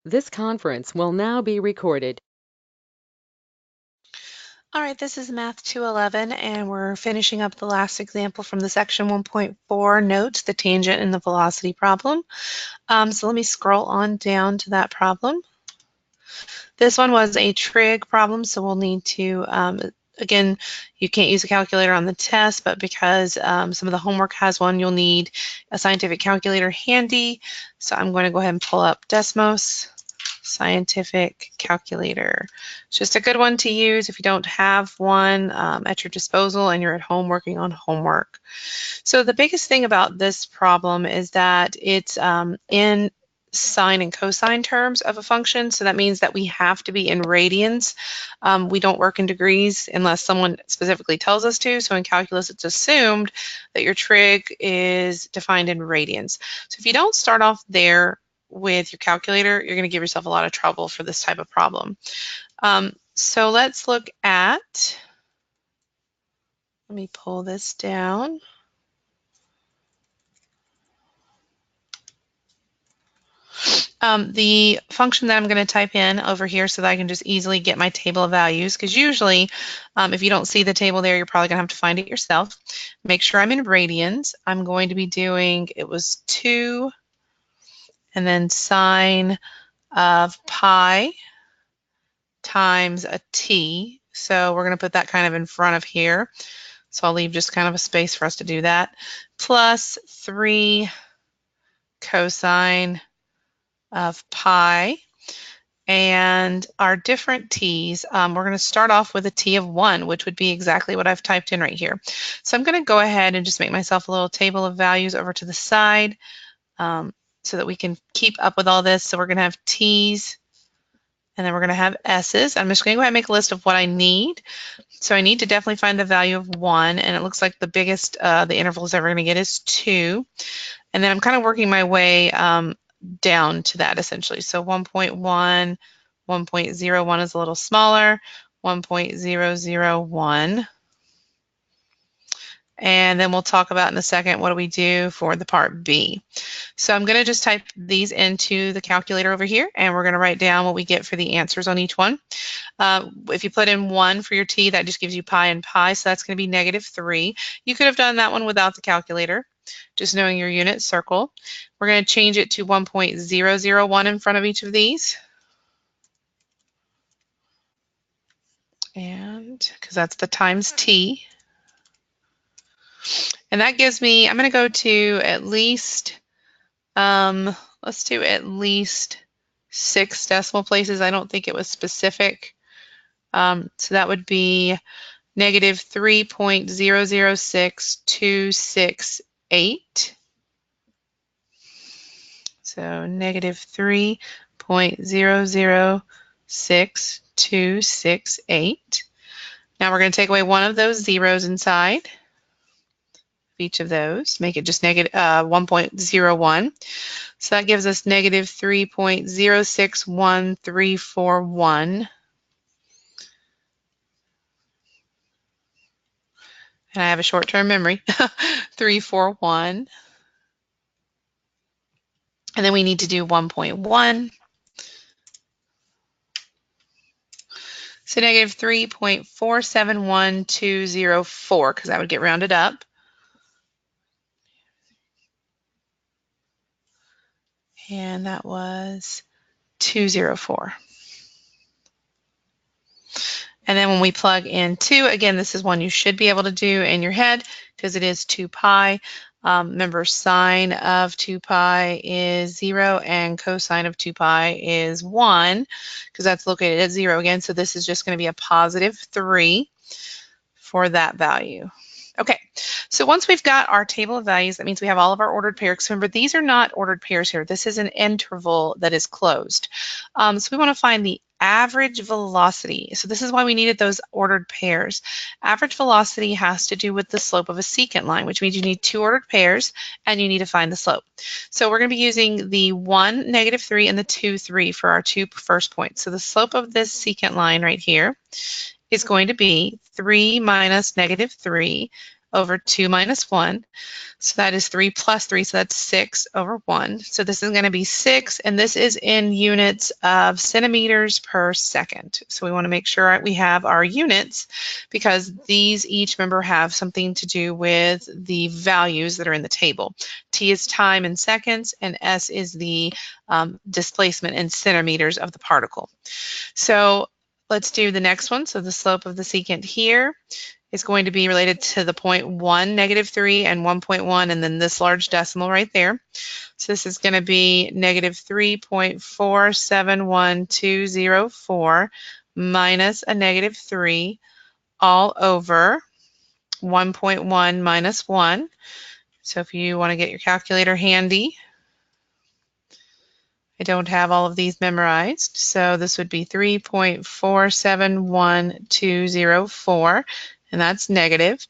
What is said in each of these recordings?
This conference will now be recorded. All right, this is Math 211, and we're finishing up the last example from the section 1.4 notes, the tangent and the velocity problem. So let me scroll on down to that problem. This one was a trig problem, so we'll need to, again, you can't use a calculator on the test, but because some of the homework has one, you'll need a scientific calculator handy. So I'm going to go ahead and pull up Desmos scientific calculator. It's just a good one to use if you don't have one at your disposal and you're at home working on homework. So the biggest thing about this problem is that it's in sine and cosine terms of a function. So that means that we have to be in radians. We don't work in degrees unless someone specifically tells us to. So in calculus, it's assumed that your trig is defined in radians. So if you don't start off there with your calculator, you're going to give yourself a lot of trouble for this type of problem. So let's look at, let me pull this down. The function that I'm going to type in over here so that I can just easily get my table of values, because usually if you don't see the table there, you're probably going to have to find it yourself. Make sure I'm in radians. I'm going to be doing, it was 2 and then sine of pi times a t. So we're going to put that kind of in front of here. So I'll leave just kind of a space for us to do that. Plus 3 cosine of pi. And our different t's, we're going to start off with a t of 1, which would be exactly what I've typed in right here. So I'm going to go ahead and just make myself a little table of values over to the side so that we can keep up with all this. So we're going to have t's, and then we're going to have s's. I'm just going to go ahead and make a list of what I need. So I need to definitely find the value of 1, and it looks like the biggest the intervals that we're going to get is 2. And then I'm kind of working my way down to that essentially. So 1.1, 1.01 is a little smaller, 1.001. And then we'll talk about in a second what do we do for the part B. So I'm going to just type these into the calculator over here, and we're going to write down what we get for the answers on each one. If you put in 1 for your t, that just gives you pi and pi, so that's going to be -3. You could have done that one without the calculator, just knowing your unit circle. We're going to change it to 1.001 in front of each of these. And because that's the times t. And that gives me, I'm going to go to at least, let's do at least 6 decimal places. I don't think it was specific. So that would be -3.006268. So -3.006268. Now we're going to take away one of those zeros inside each of those, make it just negative 1.01. So that gives us -3.061341. And I have a short-term memory, 341. And then we need to do 1.1. So -3.471204, because that would get rounded up. And that was 204. And then when we plug in 2, again, this is one you should be able to do in your head because it is 2 pi. Remember, sine of 2 pi is 0 and cosine of 2 pi is 1 because that's located at 0 again. So this is just going to be a +3 for that value. Okay, so once we've got our table of values, that means we have all of our ordered pairs. Remember, these are not ordered pairs here. This is an interval that is closed. So we want to find the average velocity. So this is why we needed those ordered pairs. Average velocity has to do with the slope of a secant line, which means you need 2 ordered pairs and you need to find the slope. So we're going to be using the 1, -3, and the 2, 3 for our 2 first points. So the slope of this secant line right here is going to be 3 minus -3. over 2 minus 1. So that is 3 plus 3, so that's 6 over 1. So this is going to be 6, and this is in units of centimeters per second. So we want to make sure we have our units because these each, remember, have something to do with the values that are in the table. T is time in seconds, and S is the displacement in centimeters of the particle. So let's do the next one. So the slope of the secant here is going to be related to the 0.1, -3, and 1.1, and then this large decimal right there. So this is going to be -3.471204 minus a -3 all over 1.1 minus 1. So if you want to get your calculator handy, I don't have all of these memorized. So this would be 3.471204, and that's negative,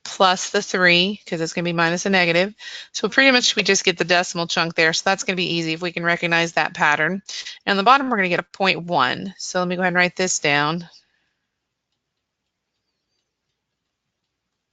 plus the 3, because it's going to be minus a negative. So pretty much we just get the decimal chunk there. So that's going to be easy if we can recognize that pattern. And on the bottom, we're going to get a 0.1. So let me go ahead and write this down.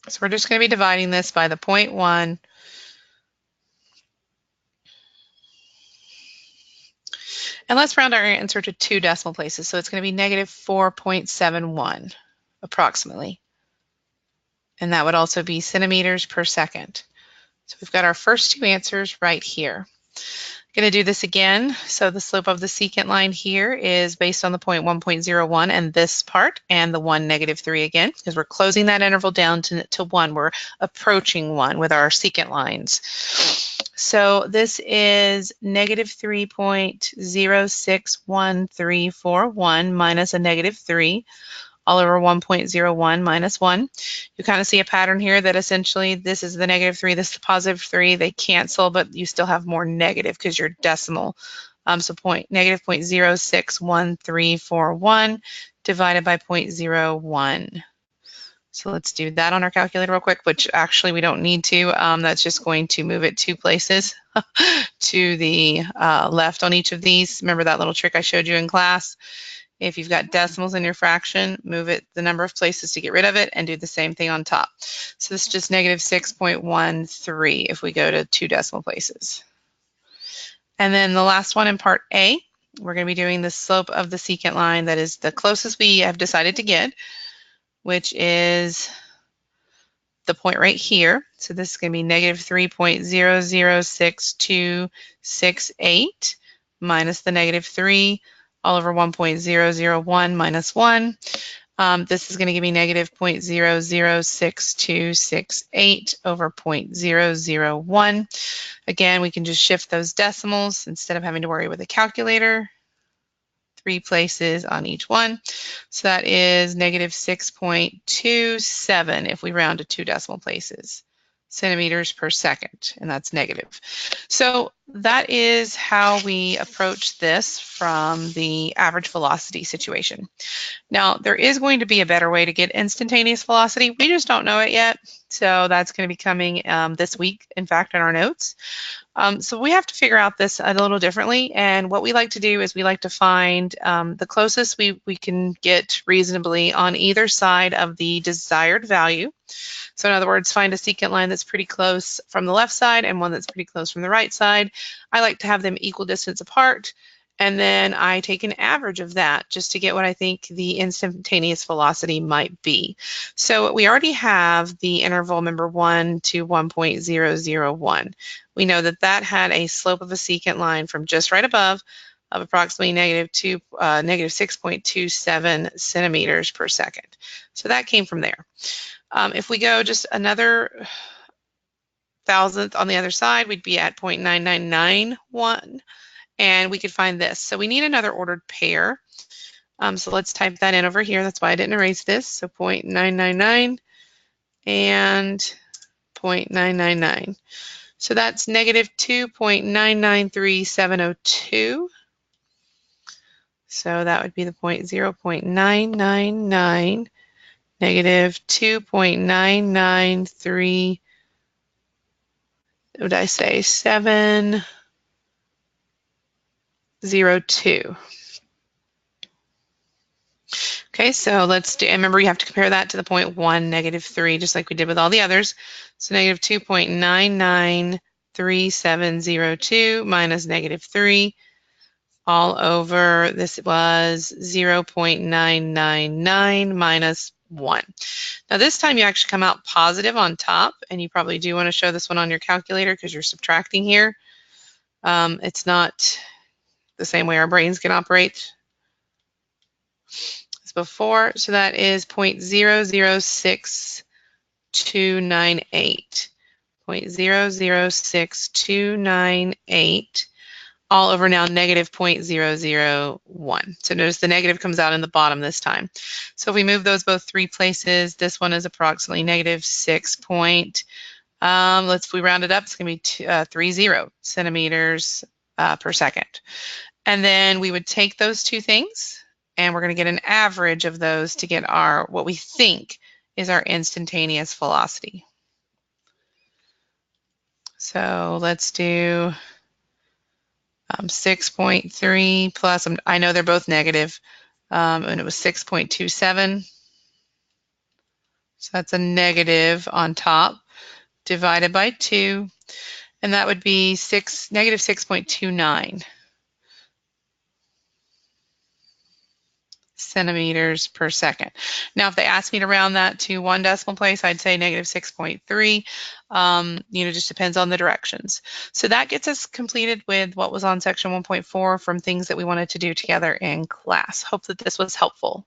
So we're just going to be dividing this by the 0.1. And let's round our answer to 2 decimal places. So it's going to be -4.71 approximately. And that would also be centimeters per second. So we've got our first 2 answers right here. I'm going to do this again. So the slope of the secant line here is based on the point 1.01 and this part, and the 1, -3 again, because we're closing that interval down to 1. We're approaching 1 with our secant lines. So this is -3.061341 minus a -3 all over 1.01 minus 1. You kind of see a pattern here that essentially this is the -3, this is the +3. They cancel, but you still have more negative because you're decimal. So -0.061341 divided by 0.01. So let's do that on our calculator real quick, which actually we don't need to. That's just going to move it 2 places to the left on each of these. Remember that little trick I showed you in class? If you've got decimals in your fraction, move it the number of places to get rid of it and do the same thing on top. So this is just -6.13 if we go to 2 decimal places. And then the last one in part A, we're going to be doing the slope of the secant line that is the closest we have decided to get, which is the point right here. So this is going to be -3.006268 minus the -3 all over 1.001 minus 1. This is going to give me -0.006268 over 0.001. Again, we can just shift those decimals instead of having to worry with a calculator. 3 places on each one. So that is -6.27 if we round to 2 decimal places, centimeters per second, and that's negative. So that is how we approach this from the average velocity situation. Now, there is going to be a better way to get instantaneous velocity. We just don't know it yet. So that's going to be coming this week, in fact, in our notes. So we have to figure out this a little differently, and what we like to do is we like to find the closest we can get reasonably on either side of the desired value. So in other words, find a secant line that's pretty close from the left side and one that's pretty close from the right side. I like to have them equal distance apart, and then I take an average of that just to get what I think the instantaneous velocity might be. So we already have the interval, remember, 1 to 1.001. We know that that had a slope of a secant line from just right above of approximately -6.27 centimeters per second. So that came from there. If we go just another thousandth on the other side, we'd be at 0.9991, and we could find this. So we need another ordered pair. So let's type that in over here. That's why I didn't erase this. So 0.999 and 0.999. So that's -2.993702. So that would be the 0.999 -2.993, what did I say, 702. Okay, so let's do, and remember you have to compare that to the point 1, -3, just like we did with all the others. So negative 2.993702 minus -3 all over, this was 0.999 minus 1. Now this time you actually come out positive on top, and you probably do want to show this one on your calculator because you're subtracting here. It's not the same way our brains can operate as before, so that is 0.006298. 0.006298 all over now negative 0.001. So notice the negative comes out in the bottom this time. So if we move those both 3 places, this one is approximately negative 6 point, if we round it up, it's going to be 30 centimeters per second. And then we would take those two things, and we're going to get an average of those to get our, what we think is our instantaneous velocity. So let's do 6.3 plus, I know they're both negative, and it was 6.27. So that's a negative on top divided by 2, and that would be negative 6.29 centimeters per second. Now, if they asked me to round that to 1 decimal place, I'd say negative 6.3. Just depends on the directions. So that gets us completed with what was on section 1.4 from things that we wanted to do together in class. Hope that this was helpful.